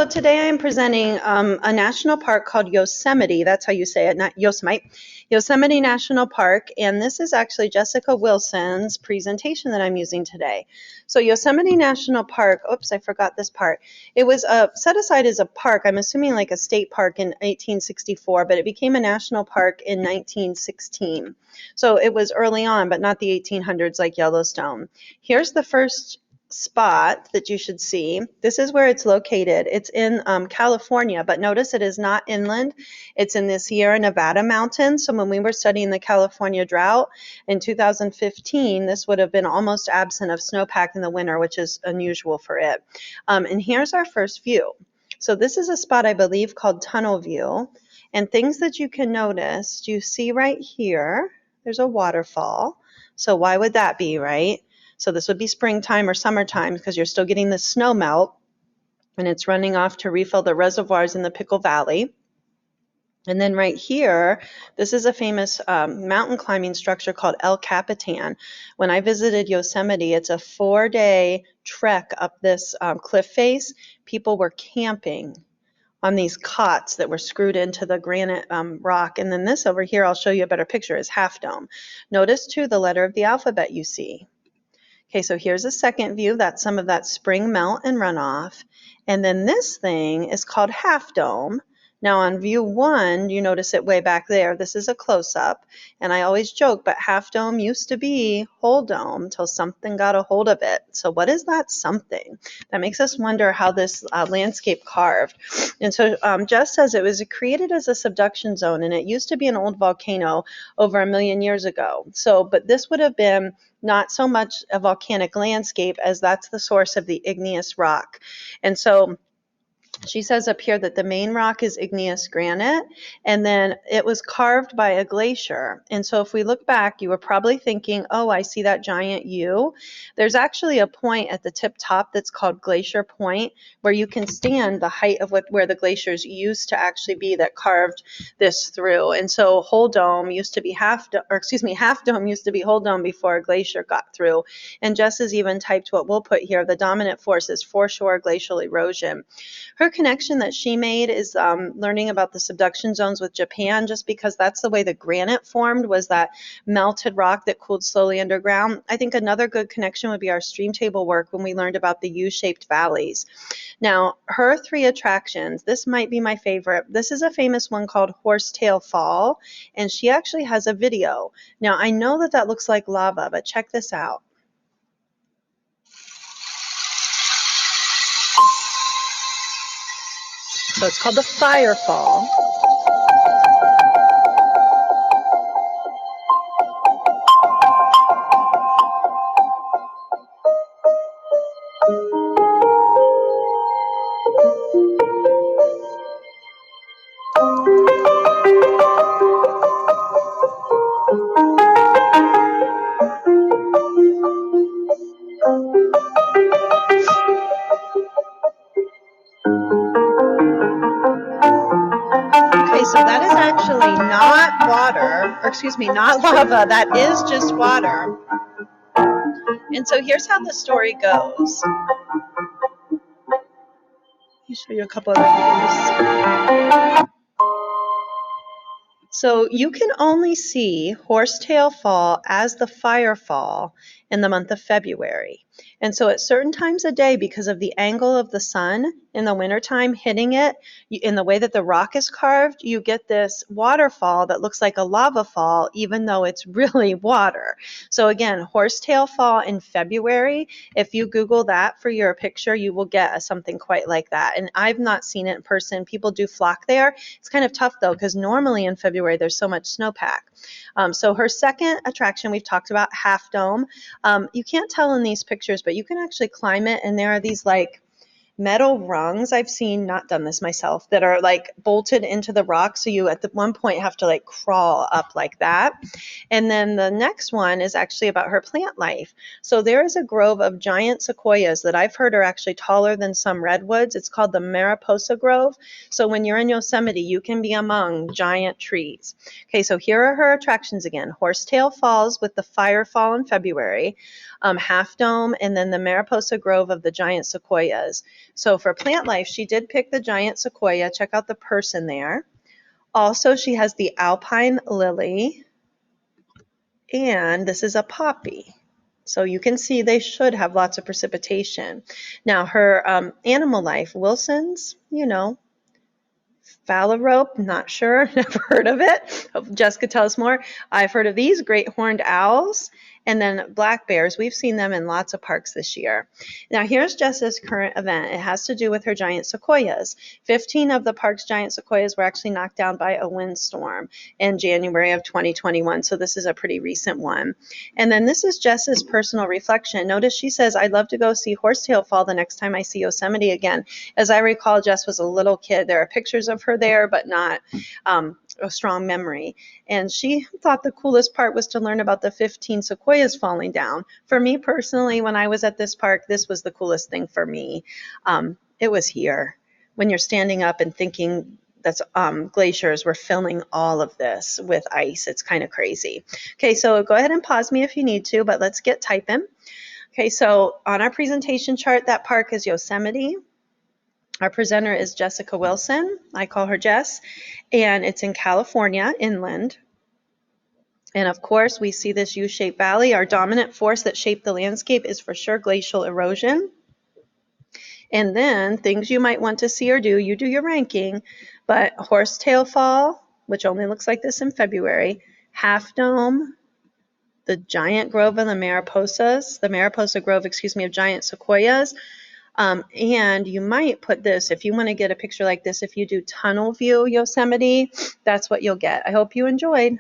So today I am presenting a national park called Yosemite. That's how you say it, not Yosemite. Yosemite National Park. And this is actually Jessica Wilson's presentation that I'm using today. So Yosemite National Park, oops, I forgot this part. It was set aside as a park, I'm assuming like a state park in 1864, but it became a national park in 1916. So it was early on, but not the 1800s like Yellowstone. Here's the first spot that you should see. This is where it's located. It's in California, but notice it is not inland. It's in the Sierra Nevada mountains. So when we were studying the California drought in 2015, this would have been almost absent of snowpack in the winter, which is unusual for it. And here's our first view. So this is a spot I believe called Tunnel View. And things that you can notice, you see right here, there's a waterfall. So why would that be, right? So this would be springtime or summertime because you're still getting the snow melt and it's running off to refill the reservoirs in the Pickle Valley. And then right here, this is a famous mountain climbing structure called El Capitan. When I visited Yosemite, it's a 4-day trek up this cliff face. People were camping on these cots that were screwed into the granite rock. And then this over here, I'll show you a better picture, is Half Dome. Notice too the letter of the alphabet you see. Okay, so here's a second view. That's some of that spring melt and runoff. And then this thing is called Half Dome. Now on view 1, you notice it way back there. This is a close-up. And I always joke, but Half Dome used to be Whole Dome till something got a hold of it. So what is that something? That makes us wonder how this landscape carved. And so Jess says it was created as a subduction zone, and it used to be an old volcano over 1 million years ago. So, but this would have been not so much a volcanic landscape as that's the source of the igneous rock. And so she says up here that the main rock is igneous granite, and then it was carved by a glacier. And so if we look back, you were probably thinking, oh, I see that giant U. There's actually a point at the tip top that's called Glacier Point, where you can stand the height of where the glaciers used to actually be that carved this through. And so Whole Dome used to be Half Dome used to be Whole Dome before a glacier got through. And Jess has even typed what we'll put here: the dominant force is foreshore glacial erosion. Her connection that she made is learning about the subduction zones with Japan, just because that's the way the granite formed, was that melted rock that cooled slowly underground. I think another good connection would be our stream table work when we learned about the U-shaped valleys. Now, her 3 attractions, this might be my favorite. This is a famous one called Horsetail Fall, and she actually has a video. Now, I know that that looks like lava, but check this out. So it's called the Fire Fall. So that is actually not water, or excuse me, not lava. That is just water. And so here's how the story goes. Let me show you a couple other views. So you can only see Horsetail Fall as the Fire Fall in the month of February. And so at certain times of day, because of the angle of the sun in the wintertime hitting it, in the way that the rock is carved, you get this waterfall that looks like a lava fall, even though it's really water. So again, Horsetail Fall in February, if you Google that for your picture, you will get something quite like that. And I've not seen it in person. People do flock there. It's kind of tough though, because normally in February there's so much snowpack. So her second attraction we've talked about, Half Dome. You can't tell in these pictures, but you can actually climb it, and there are these like metal rungs I've seen, not done this myself, that are like bolted into the rock. So you at the one point have to like crawl up like that. And then the next one is actually about her plant life. So there is a grove of giant sequoias that I've heard are actually taller than some redwoods. It's called the Mariposa Grove. So when you're in Yosemite, you can be among giant trees. Okay, so here are her attractions again. Horsetail Falls with the Fire Fall in February, Half Dome, and then the Mariposa Grove of the giant sequoias. So for plant life, she did pick the giant sequoia. Check out the person there. Also, she has the Alpine Lily, and this is a poppy. So you can see they should have lots of precipitation. Now, her animal life, Wilson's, phalarope, not sure, never heard of it. Jessica, tell us more. I've heard of these great horned owls and then black bears. We've seen them in lots of parks this year. Now, here's Jessica's current event. It has to do with her giant sequoias. 15 of the park's giant sequoias were actually knocked down by a windstorm in January of 2021. So this is a pretty recent one. And then this is Jess's personal reflection. Notice she says, I'd love to go see Horsetail Fall the next time I see Yosemite again. As I recall, Jess was a little kid. There are pictures of her there, but not a strong memory. And she thought the coolest part was to learn about the 15 sequoias falling down. For me personally, when I was at this park, this was the coolest thing for me. It was here. When you're standing up and thinking that's glaciers were filling all of this with ice. It's kind of crazy. Okay, so go ahead and pause me if you need to, but let's get typing. Okay, so on our presentation chart, that park is Yosemite. Our presenter is Jessica Wilson. I call her Jess, and it's in California, inland. And of course, we see this U-shaped valley. Our dominant force that shaped the landscape is for sure glacial erosion. And then things you might want to see or do, you do your ranking, but Horsetail Fall, which only looks like this in February, Half Dome, the giant grove of the Mariposa Grove, of giant sequoias. And you might put this, if you want to get a picture like this, if you do tunnel view Yosemite, that's what you'll get. I hope you enjoyed.